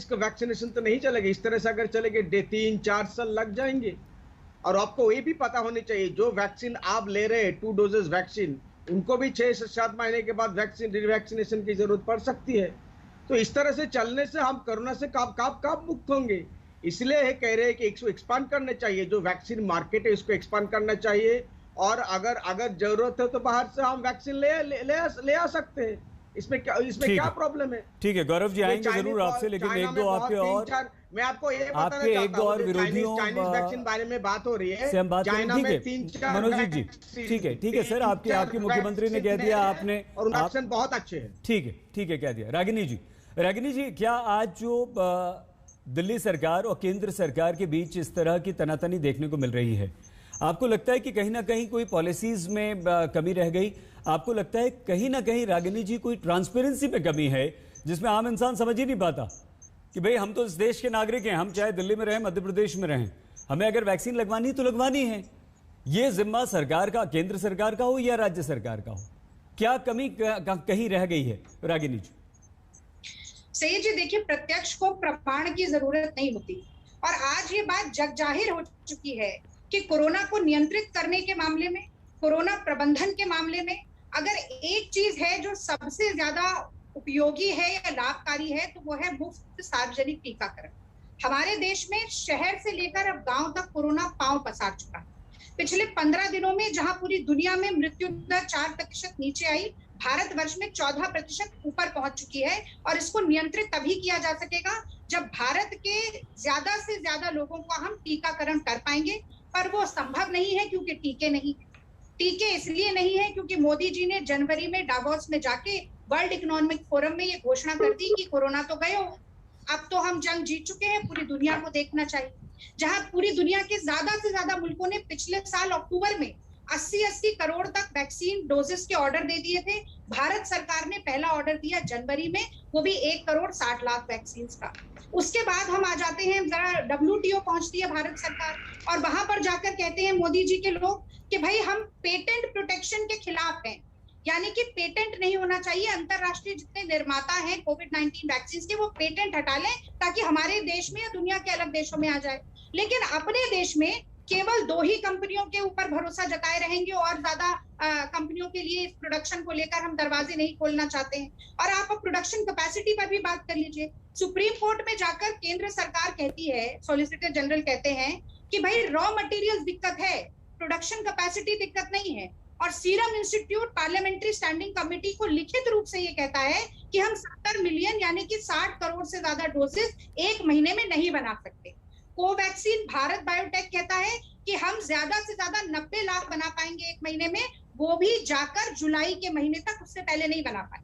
इसका वैक्सीनेशन तो नहीं चलेगा। इस तरह से अगर चलेंगे 3-4 साल लग जाएंगे। और आपको ये भी पता होनी चाहिए, जो वैक्सीन आप ले रहे हैं 2 डोजेस वैक्सीन, उनको भी 6 से 7 महीने के बाद वैक्सीन रिवैक्सीनेशन की जरूरत पड़ सकती है। तो इस तरह से चलने से हम कोरोना से कब मुक्त होंगे। इसलिए कह रहे हैं कि इसको एक्सपांड करना चाहिए, जो वैक्सीन मार्केट है इसको एक्सपांड करना चाहिए। और अगर जरूरत है तो बाहर से हम वैक्सीन ले आ सकते हैं। इसमें क्या प्रॉब्लम है। ठीक है गौरव जी, आएंगे जरूर आपसे, लेकिन एक दो आपके और मैं आपको ये बताना आपके एक दो और विरोधियों चाइनीज वैक्सीन बारे में बात हो रही है, से हम बात चाइना करें। में ठीक 3-4 है मनोज जी, ठीक है सर, आपके मुख्यमंत्री ने कह दिया, आपने और वैक्सीन बहुत अच्छे हैं। ठीक है कह दिया। रागिनी जी, क्या आज जो दिल्ली सरकार और केंद्र सरकार के बीच इस तरह की तनातनी देखने को मिल रही है, आपको लगता है कि कहीं ना कहीं कोई पॉलिसीज में कमी रह गई? आपको लगता है कहीं ना कहीं रागिनी जी कोई ट्रांसपेरेंसी में कमी है, जिसमें आम इंसान समझ ही नहीं पाता कि भाई हम तो इस देश के नागरिक हैं, हम चाहे दिल्ली में रहें, मध्य प्रदेश में रहें, हमें अगर वैक्सीन लगवानी तो लगवानी है। ये जिम्मा सरकार का, केंद्र सरकार का हो या राज्य सरकार का हो, क्या कमी कहीं रह गई है रागिनी जी? सही जी, देखिए, प्रत्यक्ष को प्रमाण की जरूरत नहीं होती और आज ये बात जग जाहिर हो चुकी है कि कोरोना को नियंत्रित करने के मामले में, कोरोना प्रबंधन के मामले में अगर एक चीज है जो सबसे ज्यादा उपयोगी है या लाभकारी है तो वो है मुफ्त सार्वजनिक टीकाकरण। हमारे देश में शहर से लेकर अब गांव तक कोरोना पांव पसार चुका है। पिछले 15 दिनों में जहां पूरी दुनिया में मृत्यु दर 4% नीचे आई, भारतवर्ष में 14% ऊपर पहुंच चुकी है। और इसको नियंत्रित तभी किया जा सकेगा जब भारत के ज्यादा से ज्यादा लोगों को हम टीकाकरण कर पाएंगे, पर वो संभव नहीं है क्योंकि टीके नहीं है। टीके इसलिए नहीं है क्योंकि मोदी जी ने जनवरी में डावोस में जाके वर्ल्ड इकोनॉमिक फोरम में ये घोषणा कर दी कि कोरोना तो गए हो, अब तो हम जंग जीत चुके हैं, पूरी दुनिया को देखना चाहिए। जहां पूरी दुनिया के ज्यादा से ज्यादा मुल्कों ने पिछले साल अक्टूबर में 80 करोड़ तक वैक्सीन डोजेस के ऑर्डर दे दिए थे। भारत सरकार ने पहला ऑर्डर दिया जनवरी में, वो भी 1 करोड़ 60 लाख वैक्सीन का। उसके बाद हम आ जाते हैं, जरा WTO पहुंचती है भारत सरकार और वहां पर जाकर कहते हैं मोदी जी के लोग कि भाई हम पेटेंट प्रोटेक्शन के खिलाफ हैं, यानी कि पेटेंट नहीं होना चाहिए। अंतरराष्ट्रीय जितने निर्माता हैं कोविड-19 वैक्सीन के, वो पेटेंट हटा लें ताकि हमारे देश में या दुनिया के अलग देशों में आ जाए। लेकिन अपने देश में केवल 2 ही कंपनियों के ऊपर भरोसा जताए रहेंगे और ज्यादा कंपनियों के लिए इस प्रोडक्शन को लेकर हम दरवाजे नहीं खोलना चाहते हैं। और आप प्रोडक्शन कैपेसिटी पर भी बात कर लीजिए। सुप्रीम कोर्ट में जाकर केंद्र सरकार कहती है, सॉलिसिटर जनरल कहते हैं कि भाई रॉ मटेरियल्स दिक्कत है, प्रोडक्शन कैपेसिटी दिक्कत नहीं है। और serum institute parliamentary standing committee को लिखित रूप से ये कहता है कि हम 70 मिलियन यानी कि 60 करोड़ से ज्यादा डोजेस 1 महीने में नहीं बना सकते। कोवैक्सीन भारत बायोटेक कहता है कि हम ज्यादा से ज्यादा 90 लाख बना पाएंगे 1 महीने में, वो भी जाकर जुलाई के महीने तक, उससे पहले नहीं बना पाए।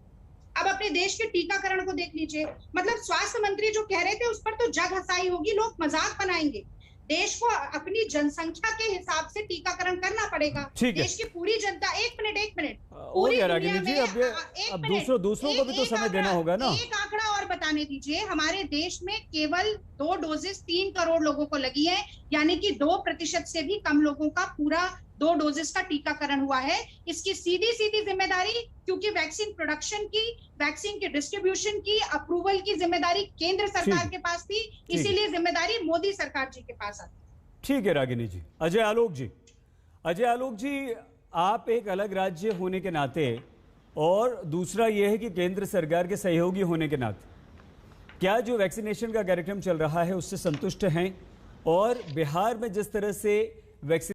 अब अपने देश के टीकाकरण को देख लीजिए, मतलब स्वास्थ्य मंत्री जो कह रहे थे उस पर तो जग हंसाई होगी, लोग मजाक बनाएंगे। देश को अपनी जनसंख्या के हिसाब से टीकाकरण करना पड़ेगा। देश की पूरी जनता, एक मिनट पूरी दुनिया में, अब दूसरों को भी तो समय देना होगा ना। एक आंकड़ा और बताने दीजिए, हमारे देश में केवल 2 डोजेस 3 करोड़ लोगों को लगी है, यानी कि 2% से भी कम लोगों का पूरा 2 डोजेस का टीकाकरण हुआ है। इसकी सीधी जिम्मेदारी, क्योंकि वैक्सीन प्रोडक्शन की, वैक्सीन के डिस्ट्रीब्यूशन की, अप्रूवल की जिम्मेदारी केंद्र सरकार के पास थी, इसीलिए जिम्मेदारी मोदी सरकार जी के पास आती। ठीक है रागिनी जी। अजय आलोक जी, आप एक अलग राज्य होने के नाते और दूसरा यह है कि केंद्र सरकार के सहयोगी होने के नाते, क्या जो वैक्सीनेशन का कार्यक्रम चल रहा है उससे संतुष्ट हैं? और बिहार में जिस तरह से वैक्सीन